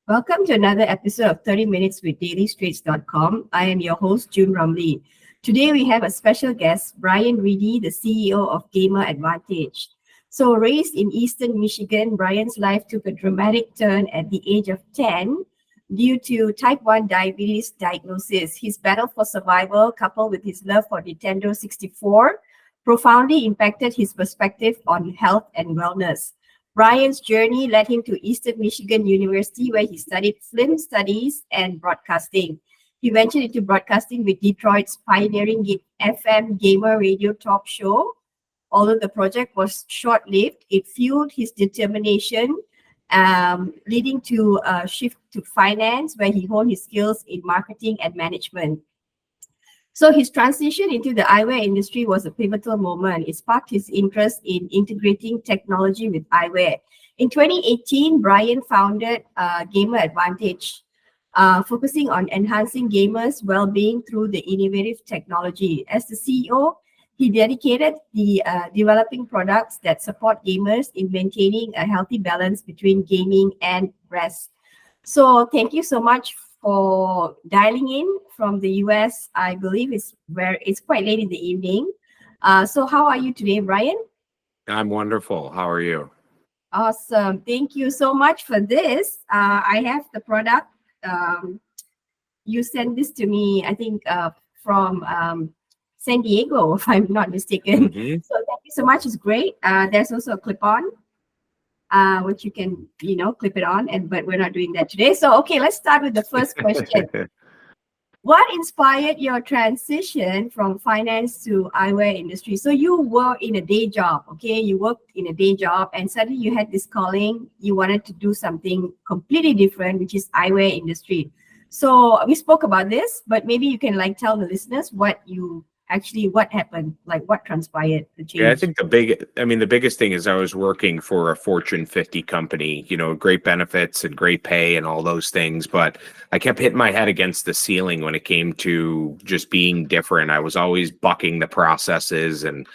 Welcome to another episode of 30 Minutes with dailystraits.com. I am your host, June Ramli. Today we have a special guest, Bryan Reedy, the CEO of Gamer Advantage. So, raised in Eastern Michigan, Bryan's life took a dramatic turn at the age of 10 due to type 1 diabetes diagnosis. His battle for survival, coupled with his love for Nintendo 64, profoundly impacted his perspective on health and wellness. Bryan's journey led him to Eastern Michigan University, where he studied film studies and broadcasting. He ventured into broadcasting with Detroit's pioneering FM gamer radio talk show. Although the project was short-lived, it fueled his determination, leading to a shift to finance, where he honed his skills in marketing and management. So his transition into the eyewear industry was a pivotal moment. It sparked his interest in integrating technology with eyewear. In 2018, Bryan founded Gamer Advantage, focusing on enhancing gamers' well-being through the innovative technology. As the CEO, he dedicated the developing products that support gamers in maintaining a healthy balance between gaming and rest. So thank you so much for dialing in from the US. I believe it's quite late in the evening. So how are you today, Bryan? I'm wonderful. How are you? Awesome. Thank you so much for this. I have the product. You sent this to me, I think, from San Diego, if I'm not mistaken. Mm-hmm. So thank you so much. It's great. There's also a clip-on, which you can, clip it on, but we're not doing that today. So, okay, let's start with the first question. What inspired your transition from finance to eyewear industry? So you were in a day job, okay? You worked in a day job and suddenly you had this calling. You wanted to do something completely different, which is eyewear industry. So we spoke about this, but maybe you can tell the listeners what happened, what transpired, the change. Yeah, I think the biggest thing is I was working for a Fortune 50 company, great benefits and great pay and all those things. But I kept hitting my head against the ceiling when it came to just being different. I was always bucking the processes and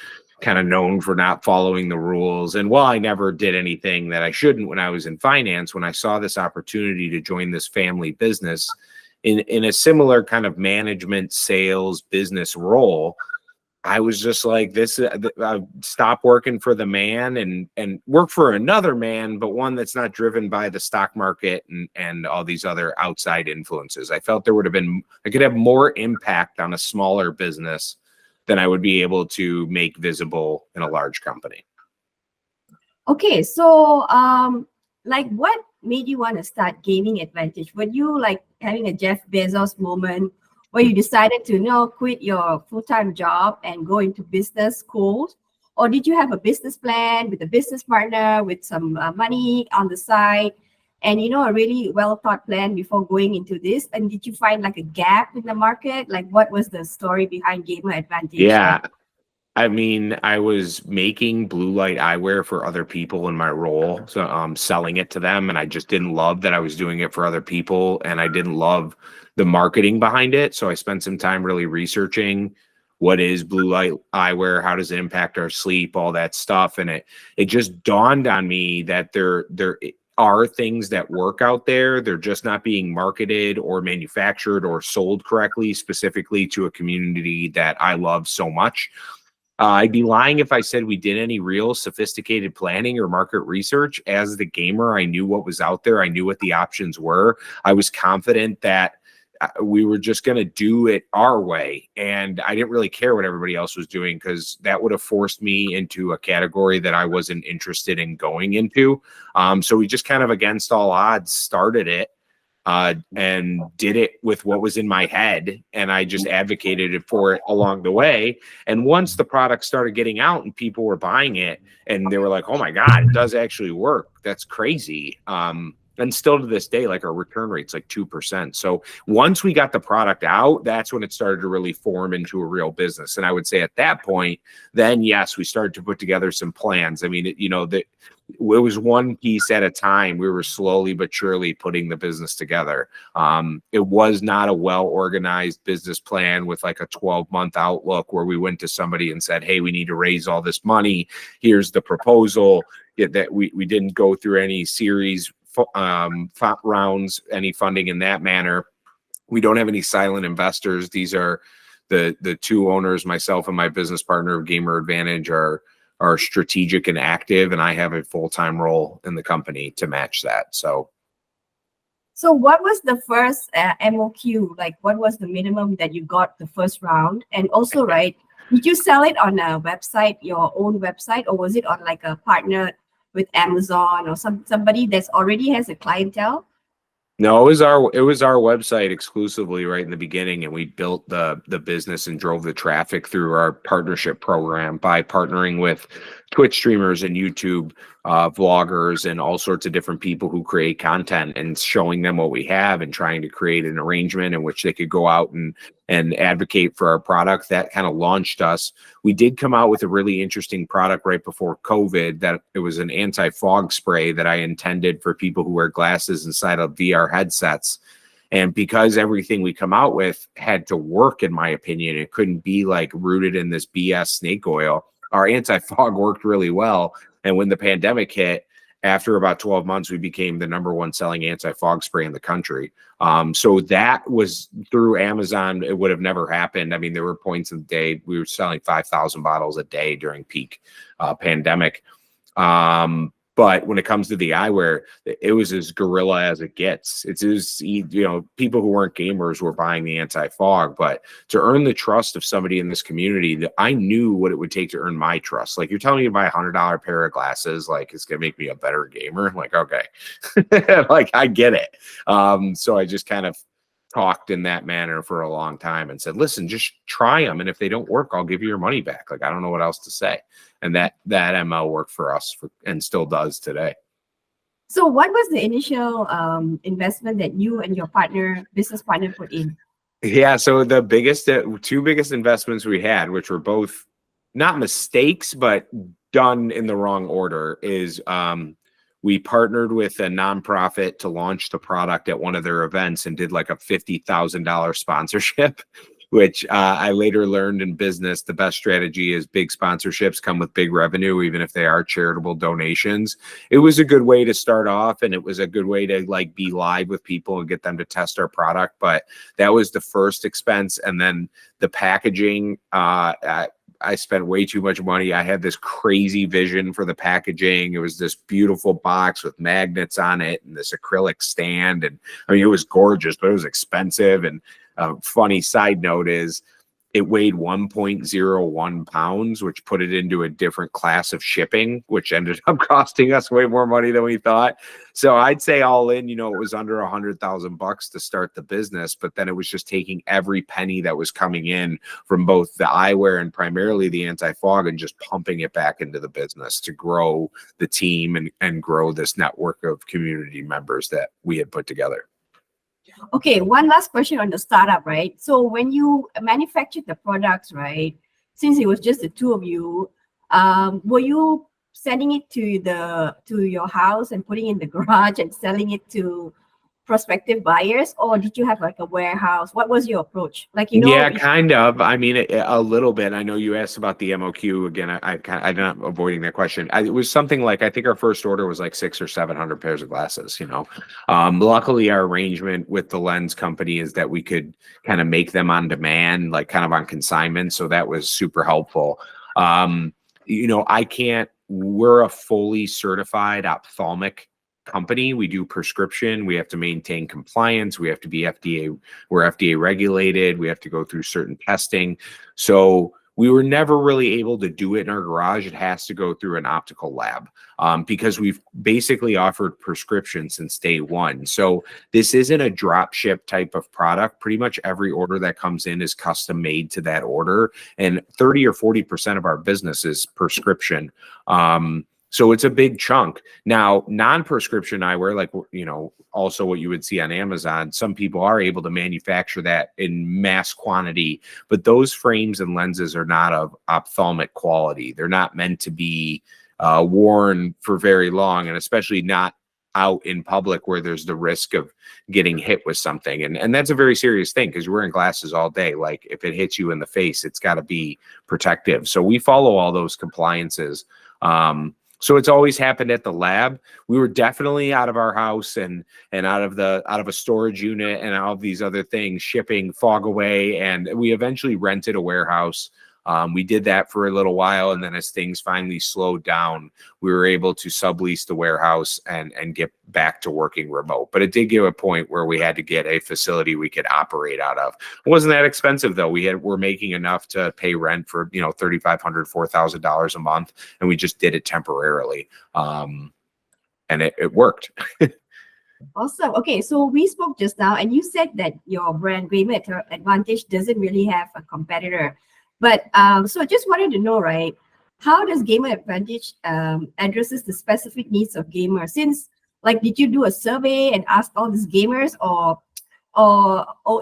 kind of known for not following the rules. And while I never did anything that I shouldn't when I was in finance, when I saw this opportunity to join this family business in a similar kind of management, sales, business role, I was just like, stop working for the man and work for another man, but one that's not driven by the stock market and all these other outside influences. I felt I could have more impact on a smaller business than I would be able to make visible in a large company. Okay, so what made you want to start Gaming Advantage? Were you having a Jeff Bezos moment where you decided to quit your full-time job and go into business school? Or did you have a business plan with a business partner with some money on the side and a really well-thought plan before going into this? And did you find a gap in the market? What was the story behind Gamer Advantage? Yeah. I mean, I was making blue light eyewear for other people in my role, so selling it to them, and I just didn't love that I was doing it for other people, and I didn't love the marketing behind it. So I spent some time really researching what is blue light eyewear, how does it impact our sleep, all that stuff, and it just dawned on me that there are things that work out there. They're just not being marketed or manufactured or sold correctly, specifically to a community that I love so much. I'd be lying if I said we did any real sophisticated planning or market research. As the gamer, I knew what was out there. I knew what the options were. I was confident that we were just going to do it our way. And I didn't really care what everybody else was doing because that would have forced me into a category that I wasn't interested in going into. So we just kind of against all odds started it. And did it with what was in my head, and I just advocated for it along the way. And once the product started getting out and people were buying it and they were like, oh my God, it does actually work. That's crazy. And still to this day, our return rate's 2%. So once we got the product out, that's when it started to really form into a real business. And I would say at that point, then yes, we started to put together some plans. I mean, it was one piece at a time. We were slowly but surely putting the business together. It was not a well-organized business plan with a 12-month outlook where we went to somebody and said, hey, we need to raise all this money. Here's the proposal. That we didn't go through any series rounds, any funding in that manner. We don't have any silent investors. These are the two owners, myself and my business partner of Gamer Advantage, are strategic and active, and I have a full-time role in the company to match that. So what was the first MOQ? Like, what was the minimum that you got the first round? And also, right, did you sell it on a website, your own website, or was it on like a partner with Amazon or somebody that's already has a clientele? No, it was our website exclusively right in the beginning, and we built the business and drove the traffic through our partnership program by partnering with Twitch streamers and YouTube vloggers and all sorts of different people who create content, and showing them what we have and trying to create an arrangement in which they could go out and advocate for our product. That kind of launched us. We did come out with a really interesting product right before COVID, that it was an anti-fog spray that I intended for people who wear glasses inside of VR headsets. And because everything we come out with had to work, in my opinion, it couldn't be like rooted in this BS snake oil. Our anti-fog worked really well. And when the pandemic hit, after about 12 months, we became the #1 selling anti-fog spray in the country. So that was through Amazon. It would have never happened. I mean, there were points in the day we were selling 5,000 bottles a day during peak pandemic. But when it comes to the eyewear, it was as guerrilla as it gets. It's just, people who weren't gamers were buying the anti-fog, but to earn the trust of somebody in this community, I knew what it would take to earn my trust. Like, you're telling me to buy $100 pair of glasses, like it's going to make me a better gamer. I'm like, okay, like I get it. So I just kind of talked in that manner for a long time and said, listen, just try them. And if they don't work, I'll give you your money back. Like, I don't know what else to say. And that ML worked for us and still does today. So what was the initial investment that you and your business partner put in? Yeah. So the two biggest investments we had, which were both not mistakes, but done in the wrong order, is we partnered with a nonprofit to launch the product at one of their events and did like a $50,000 sponsorship, which I later learned in business, the best strategy is big sponsorships come with big revenue, even if they are charitable donations. It was a good way to start off, and it was a good way to like be live with people and get them to test our product. But that was the first expense. And then the packaging, I spent way too much money. I had this crazy vision for the packaging. It was this beautiful box with magnets on it and this acrylic stand. And I mean, it was gorgeous, but it was expensive. And funny side note is it weighed 1.01 pounds, which put it into a different class of shipping, which ended up costing us way more money than we thought. So I'd say all in, it was under $100,000 to start the business, but then it was just taking every penny that was coming in from both the eyewear and primarily the anti-fog and just pumping it back into the business to grow the team and grow this network of community members that we had put together. Okay, one last question on the startup, right? So when you manufactured the products, right, since it was just the two of you, were you sending it to your house and putting it in the garage and selling it to prospective buyers, or did you have like a warehouse? What was your approach? Like, yeah, kind of. I mean, a little bit. I know you asked about the MOQ again. I'm not avoiding that question. It was something like, I think our first order was like 600 or 700 pairs of glasses. Luckily, our arrangement with the lens company is that we could kind of make them on demand, like kind of on consignment. So that was super helpful. We're a fully certified ophthalmic company. We do prescription. We have to maintain compliance. We have to be we're FDA regulated. We have to go through certain testing. So we were never really able to do it in our garage. It has to go through an optical lab because we've basically offered prescription since day one. So this isn't a drop ship type of product. Pretty much every order that comes in is custom made to that order. And 30 or 40% of our business is prescription. So it's a big chunk. Now, non-prescription eyewear, like, also what you would see on Amazon, some people are able to manufacture that in mass quantity, but those frames and lenses are not of ophthalmic quality. They're not meant to be worn for very long, and especially not out in public where there's the risk of getting hit with something. And that's a very serious thing because you're wearing glasses all day. Like, if it hits you in the face, it's got to be protective. So we follow all those compliances. So it's always happened at the lab. We were definitely out of our house and out of a storage unit and all of these other things, shipping fog away. And we eventually rented a warehouse. We did that for a little while, and then as things finally slowed down, we were able to sublease the warehouse and get back to working remote. But it did get a point where we had to get a facility we could operate out of. It wasn't that expensive though. We're making enough to pay rent for $3,500, $4,000 a month, and we just did it temporarily, and it worked. Awesome. Okay, so we spoke just now, and you said that your brand Gamer Advantage doesn't really have a competitor. But so I just wanted to know, right? How does Gamer Advantage addresses the specific needs of gamers? Since, like, did you do a survey and ask all these gamers, or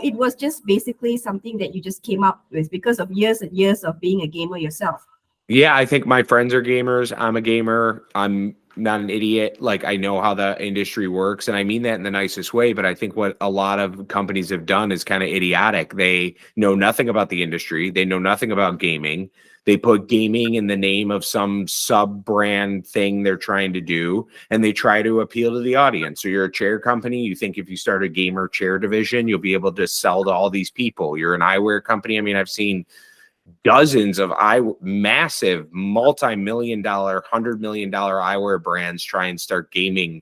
it was just basically something that you just came up with because of years and years of being a gamer yourself? Yeah, I think my friends are gamers. I'm a gamer. I'm not an idiot. Like, I know how the industry works, and I mean that in the nicest way. But I think what a lot of companies have done is kind of idiotic. They know nothing about the industry. They know nothing about gaming. They put gaming in the name of some sub brand thing they're trying to do, and they try to appeal to the audience. So you're a chair company. You think if you start a gamer chair division, you'll be able to sell to all these people. You're an eyewear company. I mean, I've seen dozens of massive multi-million dollar, $100 million eyewear brands try and start gaming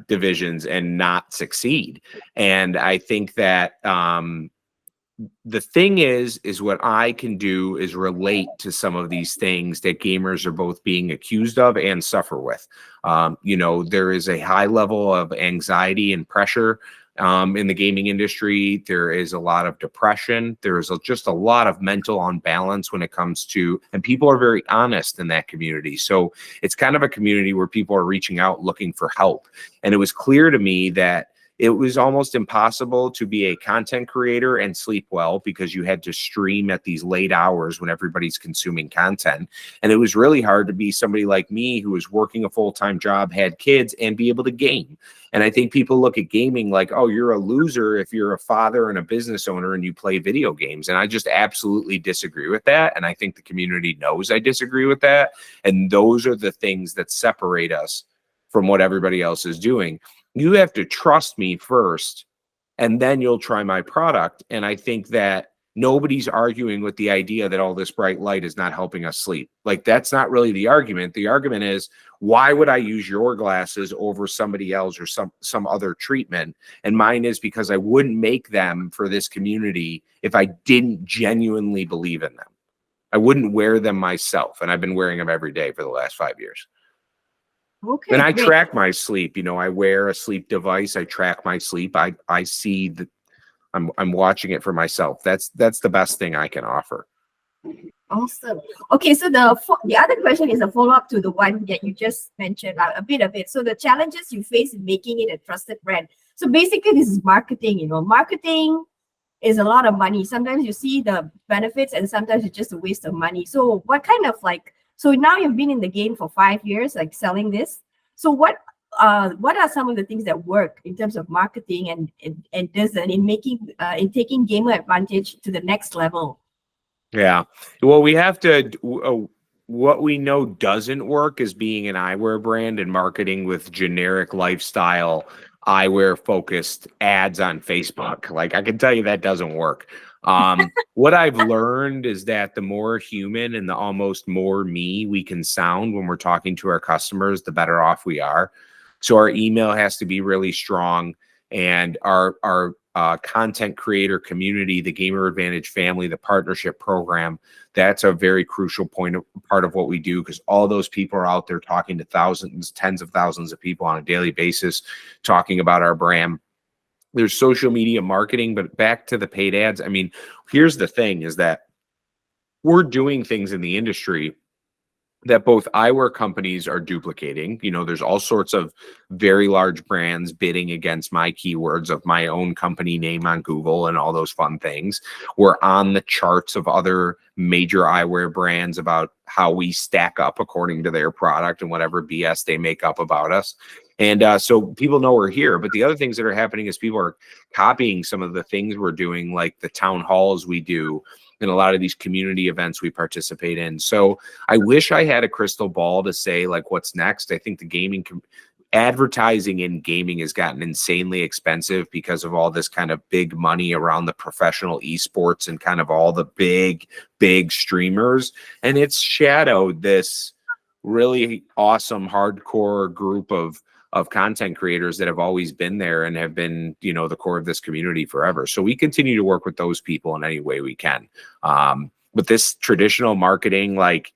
divisions and not succeed. And I think that the thing is what I can do is relate to some of these things that gamers are both being accused of and suffer with. There is a high level of anxiety and pressure in the gaming industry. There is a lot of depression. There is just a lot of mental unbalance when it comes to, and people are very honest in that community. So it's kind of a community where people are reaching out looking for help. And it was clear to me that it was almost impossible to be a content creator and sleep well because you had to stream at these late hours when everybody's consuming content. And it was really hard to be somebody like me who was working a full-time job, had kids, and be able to game. And I think people look at gaming like, oh, you're a loser if you're a father and a business owner and you play video games. And I just absolutely disagree with that. And I think the community knows I disagree with that. And those are the things that separate us from what everybody else is doing. You have to trust me first, and then you'll try my product. And I think that nobody's arguing with the idea that all this bright light is not helping us sleep. Like, that's not really the argument. The argument is, why would I use your glasses over somebody else or some other treatment? And mine is because I wouldn't make them for this community if I didn't genuinely believe in them. I wouldn't wear them myself. And I've been wearing them every day for the last 5 years. Okay, and I great. track my sleep. I wear a sleep device. I track my sleep. I see that I'm watching it for myself. That's the best thing I can offer. Awesome. Okay, so the other question is a follow-up to the one that you just mentioned, a bit of it. So the challenges you face in making it a trusted brand. So basically, this is marketing. Marketing is a lot of money. Sometimes you see the benefits, and sometimes it's just a waste of money. So what kind of so now you've been in the game for 5 years, like selling this. So what are some of the things that work in terms of marketing and doesn't in taking Gamer Advantage to the next level? Yeah. Well, we have to. What we know doesn't work is being an eyewear brand and marketing with generic lifestyle eyewear focused ads on Facebook. Like, I can tell you that doesn't work. What I've learned is that the more human and the almost more me we can sound when we're talking to our customers, the better off we are. So our email has to be really strong, and our content creator community, the Gamer Advantage family, the partnership program, that's a very crucial part of what we do, because all those people are out there talking to thousands, tens of thousands of people on a daily basis, talking about our brand. There's social media marketing, but back to the paid ads. I mean, here's the thing is that we're doing things in the industry that both eyewear companies are duplicating. There's all sorts of very large brands bidding against my keywords of my own company name on Google and all those fun things. We're on the charts of other major eyewear brands about how we stack up according to their product and whatever BS they make up about us. And so people know we're here. But the other things that are happening is people are copying some of the things we're doing, like the town halls we do, in a lot of these community events we participate in. So I wish I had a crystal ball to say like what's next. I think the advertising in gaming has gotten insanely expensive because of all this kind of big money around the professional esports and kind of all the big streamers. And it's shadowed this really awesome hardcore group of content creators that have always been there and have been, you know, the core of this community forever. So we continue to work with those people in any way we can. But this traditional marketing, like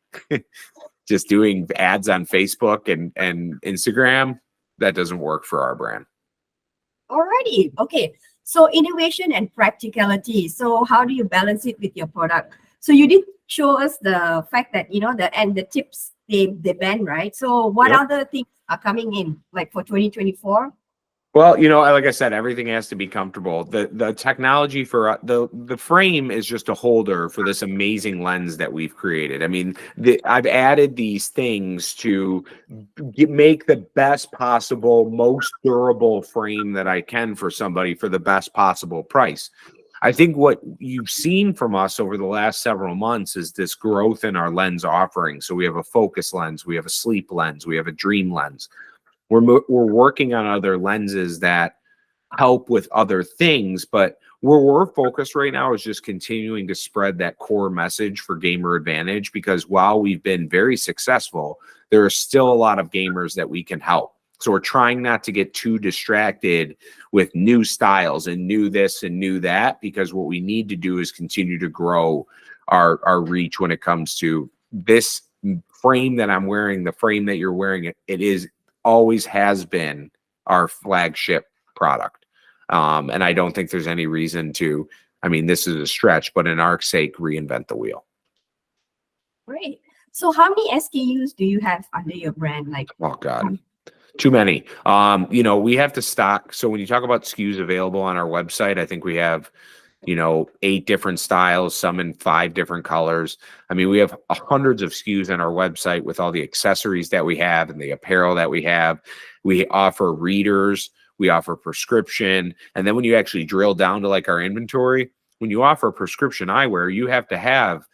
just doing ads on Facebook and Instagram, that doesn't work for our brand. Alrighty. Okay. So innovation and practicality. So how do you balance it with your product? So you did show us the fact that, you know, the tips they ban, right? So what other things are coming in like for 2024? Well, you know, like I said, everything has to be comfortable. The technology for the frame is just a holder for this amazing lens that we've created. I mean, I've added these things to make the best possible, most durable frame that I can for somebody for the best possible price. I think what you've seen from us over the last several months is this growth in our lens offering. So we have a focus lens, we have a sleep lens, we have a dream lens. We're working on other lenses that help with other things, but where we're focused right now is just continuing to spread that core message for gamer advantage, because while we've been very successful, there are still a lot of gamers that we can help. So we're trying not to get too distracted with new styles and new this and new that, because what we need to do is continue to grow our reach when it comes to this frame that I'm wearing, the frame that you're wearing. It is always has been our flagship product. And I don't think there's any reason to, I mean, this is a stretch, but in our sake, reinvent the wheel. Great. So how many SKUs do you have under your brand? Like, oh God, too many. You know, we have to stock. So when you talk about SKUs available on our website, I think we have, you know, 8 different styles, some in 5 different colors. I mean, we have hundreds of SKUs on our website with all the accessories that we have and the apparel that we have. We offer readers, we offer prescription. And then when you actually drill down to like our inventory, when you offer prescription eyewear, you have to have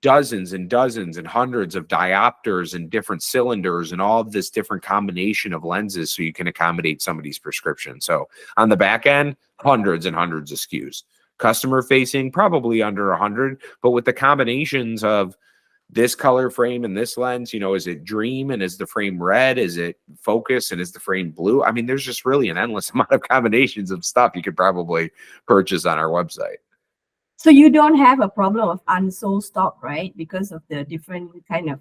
dozens and dozens and hundreds of diopters and different cylinders and all of this different combination of lenses so you can accommodate somebody's prescription. So on the back end, hundreds and hundreds of SKUs. Customer facing, probably under 100, but with the combinations of this color frame and this lens, you know, is it dream and is the frame red? Is it focus and is the frame blue? I mean, there's just really an endless amount of combinations of stuff you could probably purchase on our website. So you don't have a problem of unsold stock, right? Because of the different kind of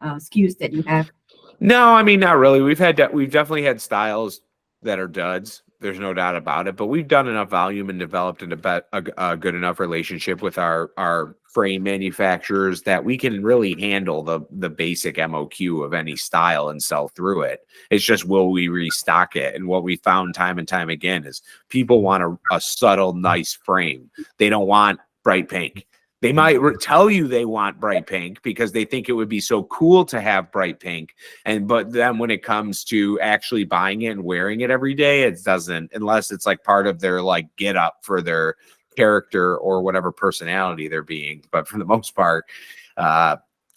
SKUs that you have. No, I mean, not really. We've definitely had styles that are duds. There's no doubt about it, but we've done enough volume and developed a good enough relationship with our frame manufacturers that we can really handle the basic MOQ of any style and sell through it. It's just, will we restock it? And what we found time and time again is people want a subtle, nice frame. They don't want bright pink. They might tell you they want bright pink because they think it would be so cool to have bright pink. But then when it comes to actually buying it and wearing it every day, it doesn't, unless it's like part of their like get up for their character or whatever personality they're being. But for the most part,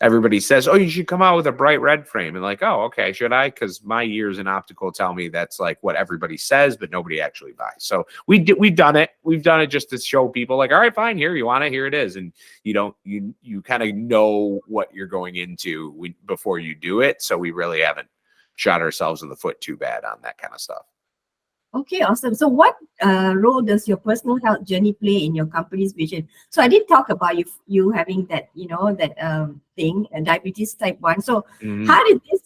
everybody says, oh, you should come out with a bright red frame. And like, oh, okay, should I? Because my years in optical tell me that's like what everybody says, but nobody actually buys. So we've done it. We've done it just to show people like, all right, fine, here, you want it, here it is. And you kind of know what you're going into before you do it. So we really haven't shot ourselves in the foot too bad on that kind of stuff. Okay, awesome. So what role does your personal health journey play in your company's vision? So I did talk about you having that, thing, diabetes type 1. So how did this,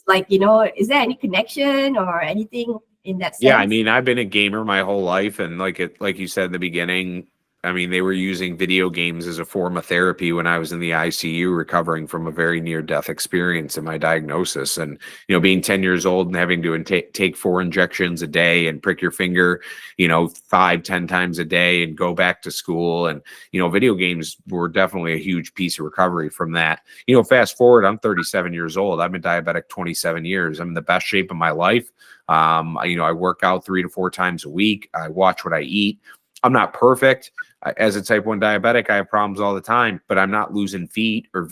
is there any connection or anything in that sense? Yeah, I mean, I've been a gamer my whole life. And like you said in the beginning, I mean, they were using video games as a form of therapy when I was in the ICU recovering from a very near-death experience in my diagnosis. And, being 10 years old and having to take 4 injections a day and prick your finger, 5-10 times a day and go back to school. And, video games were definitely a huge piece of recovery from that. Fast forward, I'm 37 years old. I've been diabetic 27 years. I'm in the best shape of my life. I work out 3 to 4 times a week. I watch what I eat. I'm not perfect. As a type 1 diabetic, I have problems all the time, but I'm not losing feet or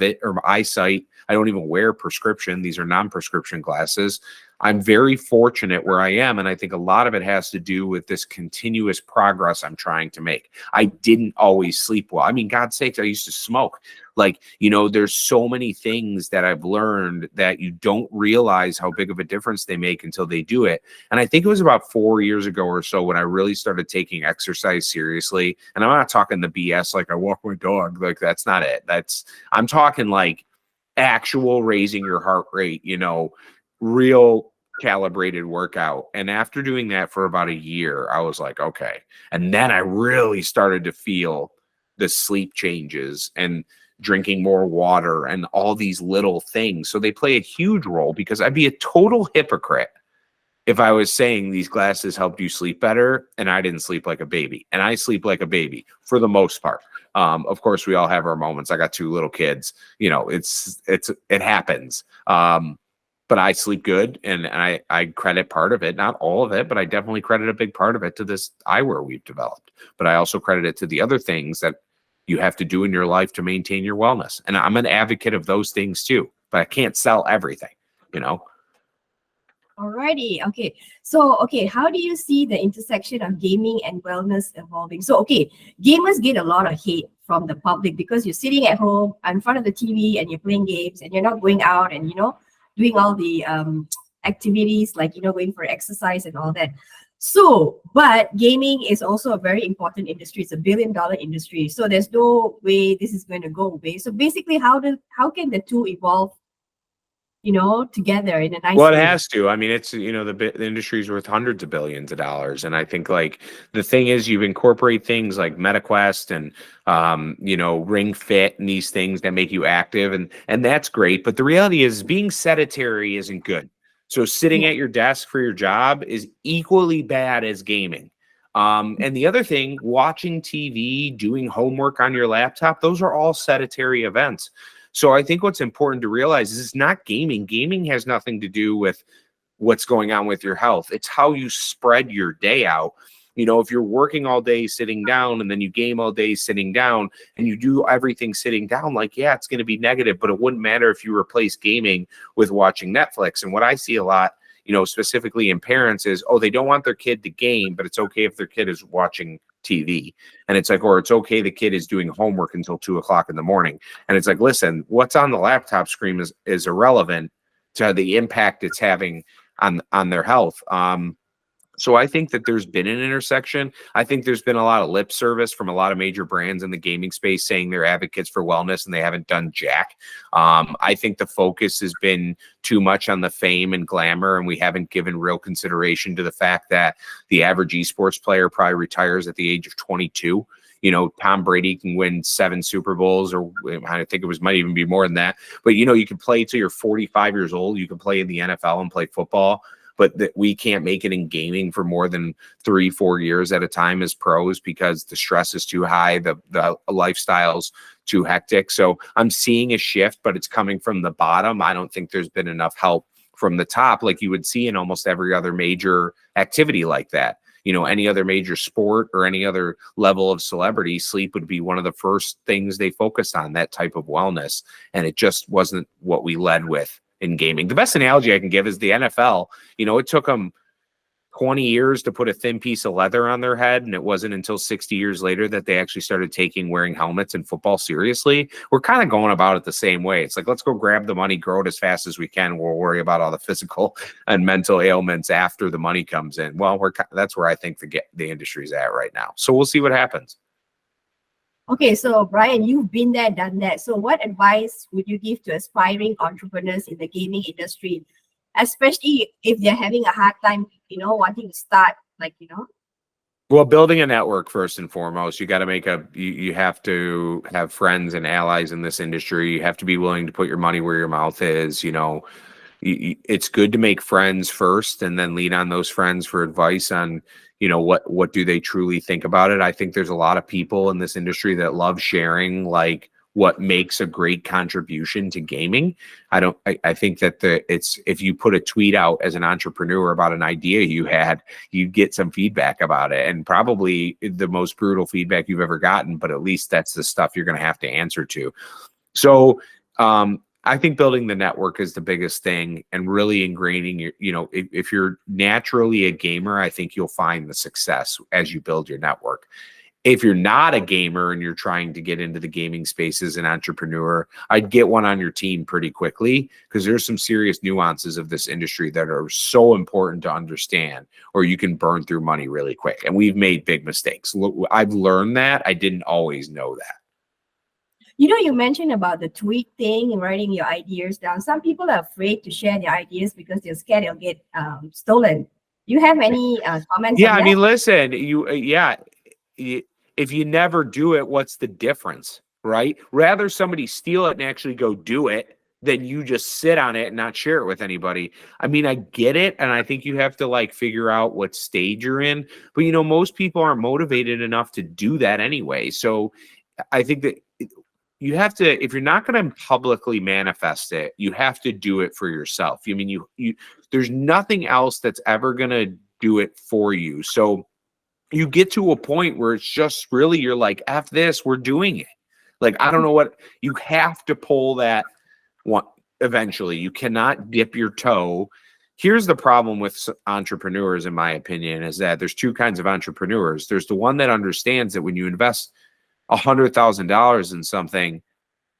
eyesight. I don't even wear prescription. These are non-prescription glasses. I'm very fortunate where I am, and I think a lot of it has to do with this continuous progress I'm trying to make. I didn't always sleep well. I mean, God's sakes, I used to smoke. Like, there's so many things that I've learned that you don't realize how big of a difference they make until they do it. And I think it was about 4 years ago or so when I really started taking exercise seriously. And I'm not talking the BS like I walk my dog. Like, that's not it. I'm talking like actual raising your heart rate, real calibrated workout. And after doing that for about a year, I was like, okay. And then I really started to feel the sleep changes and drinking more water and all these little things. So they play a huge role, because I'd be a total hypocrite if I was saying these glasses helped you sleep better and I didn't sleep like a baby. And I sleep like a baby for the most part. Of course, we all have our moments. I got 2 little kids. It happens. But I sleep good, and I credit part of it, not all of it, but I definitely credit a big part of it to this eyewear we've developed. But I also credit it to the other things that you have to do in your life to maintain your wellness. And I'm an advocate of those things too, but I can't sell everything, Alrighty. Okay. So, how do you see the intersection of gaming and wellness evolving? So, gamers get a lot of hate from the public because you're sitting at home in front of the TV and you're playing games and you're not going out and, doing all the activities like, going for exercise and all that. So, but gaming is also a very important industry. It's a $1 billion industry. So there's no way this is going to go away. So basically, how can the two evolve, together in a nice Well, it way? has to. I mean, it's, the industry is worth hundreds of billions of dollars. And I think, like, the thing is, you incorporate things like MetaQuest and, Ring Fit and these things that make you active. And that's great. But the reality is being sedentary isn't good. So sitting at your desk for your job is equally bad as gaming. And the other thing, watching TV, doing homework on your laptop, those are all sedentary events. So I think what's important to realize is it's not gaming. Gaming has nothing to do with what's going on with your health. It's how you spread your day out. If you're working all day sitting down and then you game all day sitting down and you do everything sitting down, like, yeah, it's going to be negative, but it wouldn't matter if you replace gaming with watching Netflix. And what I see a lot, specifically in parents is, they don't want their kid to game, but it's okay if their kid is watching TV. And it's like, or it's okay, the kid is doing homework until 2:00 in the morning. And it's like, listen, what's on the laptop screen is irrelevant to the impact it's having on their health. So I think that there's been an intersection. I think there's been a lot of lip service from a lot of major brands in the gaming space saying they're advocates for wellness and they haven't done jack. I think the focus has been too much on the fame and glamour, and we haven't given real consideration to the fact that the average esports player probably retires at the age of 22. Tom Brady can win 7 Super Bowls, or I think might even be more than that. But, you can play till you're 45 years old. You can play in the NFL and play football, but that we can't make it in gaming for more than 3-4 years at a time as pros because the stress is too high, the lifestyle's too hectic. So I'm seeing a shift, but it's coming from the bottom. I don't think there's been enough help from the top like you would see in almost every other major activity like that. Any other major sport or any other level of celebrity, sleep would be one of the first things they focused on, that type of wellness. And it just wasn't what we led with in gaming. The best analogy I can give is the NFL. It took them 20 years to put a thin piece of leather on their head, and it wasn't until 60 years later that they actually started wearing helmets in football seriously. We're kind of going about it the same way. It's like, let's go grab the money, grow it as fast as we can. We'll worry about all the physical and mental ailments after the money comes in. Well, that's where I think the industry's at right now. So we'll see what happens. Okay, so Bryan, you've been there, done that. So what advice would you give to aspiring entrepreneurs in the gaming industry, especially if they're having a hard time, wanting to start, Well, building a network first and foremost. You got to you have to have friends and allies in this industry. You have to be willing to put your money where your mouth is. It's good to make friends first and then lean on those friends for advice on, what do they truly think about it. I think there's a lot of people in this industry that love sharing like what makes a great contribution to gaming. I think that if you put a tweet out as an entrepreneur about an idea you had, you get some feedback about it, and probably the most brutal feedback you've ever gotten, but at least that's the stuff you're going to have to answer to. So I think building the network is the biggest thing, and really ingraining your, if you're naturally a gamer, I think you'll find the success as you build your network. If you're not a gamer and you're trying to get into the gaming space as an entrepreneur, I'd get one on your team pretty quickly, because there's some serious nuances of this industry that are so important to understand, or you can burn through money really quick. And we've made big mistakes. Look, I've learned that. I didn't always know that. You mentioned about the tweet thing and writing your ideas down. Some people are afraid to share their ideas because they're scared they'll get stolen. You have any comments Yeah, on I that? mean, listen, if you never do it, what's the difference, right? Rather somebody steal it and actually go do it than you just sit on it and not share it with anybody. I mean, I get it, and I think you have to figure out what stage you're in, but most people aren't motivated enough to do that anyway. So I think that you have to, if you're not going to publicly manifest it, you have to do it for yourself. I mean, there's nothing else that's ever going to do it for you. So you get to a point where it's just really, you're like, F this, we're doing it. I don't know what, you have to pull that one eventually. You cannot dip your toe. Here's the problem with entrepreneurs, in my opinion, is that there's two kinds of entrepreneurs. There's the one that understands that when you invest $100,000 in something,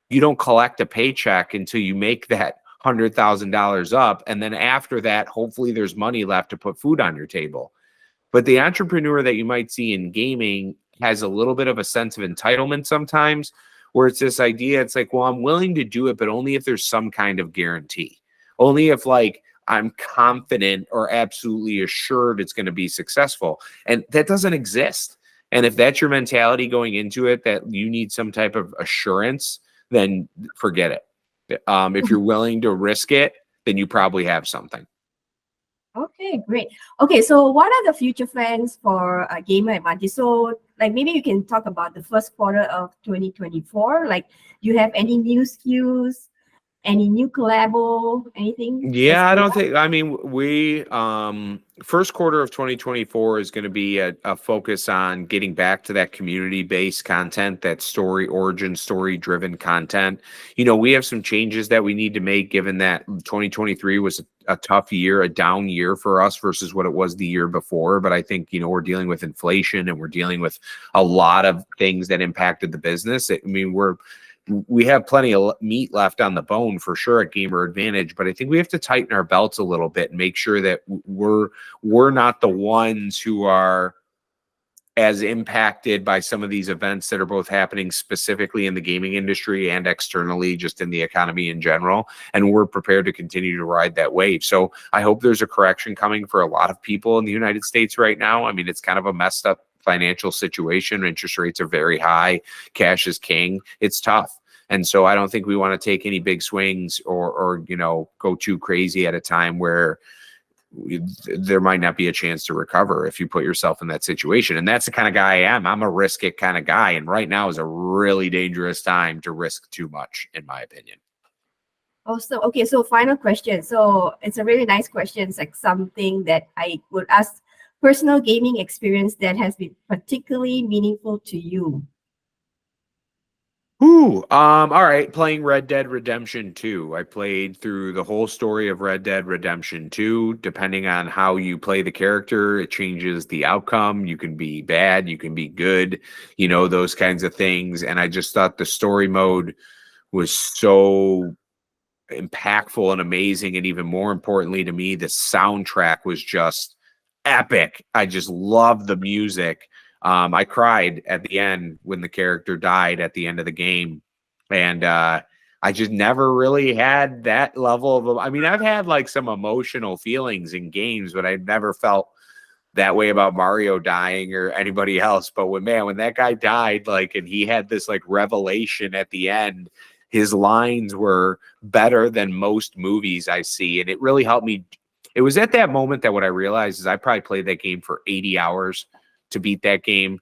you don't collect a paycheck until you make that $100,000 up. And then after that, hopefully there's money left to put food on your table. But the entrepreneur that you might see in gaming has a little bit of a sense of entitlement sometimes, where it's this idea, it's like, well, I'm willing to do it, but only if there's some kind of guarantee. Only if I'm confident or absolutely assured it's going to be successful. And that doesn't exist. And if that's your mentality going into it, that you need some type of assurance, then forget it. If you're willing to risk it, then you probably have something. Okay, great. Okay, so what are the future plans for Gamer Advantage? So, maybe you can talk about the first quarter of 2024. Do you have any new SKUs, any new collabo, anything? Yeah, I don't think, I mean, we, first quarter of 2024 is going to be a focus on getting back to that community-based content, that origin story-driven content. We have some changes that we need to make, given that 2023 was a tough year, a down year for us versus what it was the year before. But I think, we're dealing with inflation, and we're dealing with a lot of things that impacted the business. We have plenty of meat left on the bone for sure at Gamer Advantage, but I think we have to tighten our belts a little bit and make sure that we're not the ones who are as impacted by some of these events that are both happening specifically in the gaming industry and externally, just in the economy in general. And we're prepared to continue to ride that wave. So I hope there's a correction coming for a lot of people in the United States right now. I mean, it's kind of a messed up financial situation. Interest rates are very high. Cash is king. It's tough. And so I don't think we want to take any big swings or go too crazy at a time where there might not be a chance to recover if you put yourself in that situation. And that's the kind of guy I am. I'm a risk it kind of guy. And right now is a really dangerous time to risk too much, in my opinion. Also, okay, so final question. So it's a really nice question. It's something that I would ask: personal gaming experience that has been particularly meaningful to you. All right. Playing Red Dead Redemption 2. I played through the whole story of Red Dead Redemption 2. Depending on how you play the character, it changes the outcome. You can be bad, you can be good, those kinds of things. And I just thought the story mode was so impactful and amazing. And even more importantly to me, the soundtrack was just epic. I just loved the music. I cried at the end when the character died at the end of the game. And I just never really had that level of, I mean, I've had some emotional feelings in games, but I've never felt that way about Mario dying or anybody else. But when that guy died, and he had this revelation at the end, his lines were better than most movies I see. And it really helped me. It was at that moment that what I realized is I probably played that game for 80 hours to beat that game.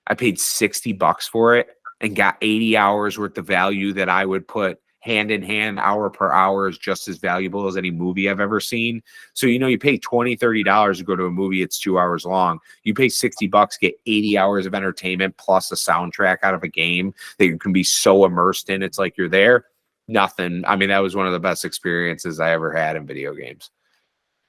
I paid $60 for it, and got 80 hours worth of value that I would put hand in hand, hour per hour, is just as valuable as any movie I've ever seen. So, you pay $20, $30 to go to a movie. It's 2 hours long. You pay $60, get 80 hours of entertainment plus a soundtrack out of a game that you can be so immersed in. It's like you're there. Nothing. I mean, that was one of the best experiences I ever had in video games.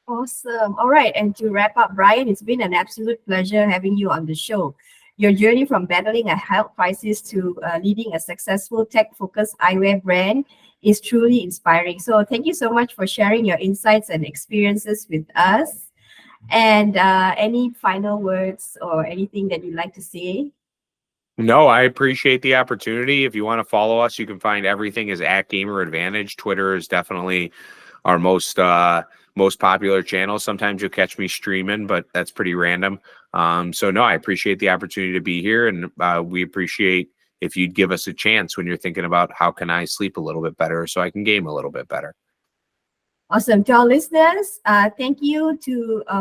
Awesome. All right. And to wrap up, Bryan, it's been an absolute pleasure having you on the show. Your journey from battling a health crisis to leading a successful tech-focused eyewear brand is truly inspiring. So thank you so much for sharing your insights and experiences with us. And any final words or anything that you'd like to say? No, I appreciate the opportunity. If you want to follow us, you can find everything is at Gamer Advantage. Twitter is definitely our most popular channel. Sometimes you'll catch me streaming, but that's pretty random. So no, I appreciate the opportunity to be here, and we appreciate if you'd give us a chance when you're thinking about how can I sleep a little bit better so I can game a little bit better. Awesome. To our listeners, thank you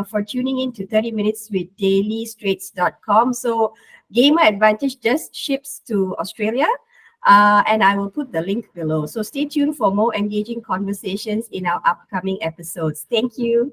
for tuning in to 30 Minutes with dailystraits.com. So Gamer Advantage just ships to Australia, and I will put the link below. So stay tuned for more engaging conversations in our upcoming episodes. Thank you.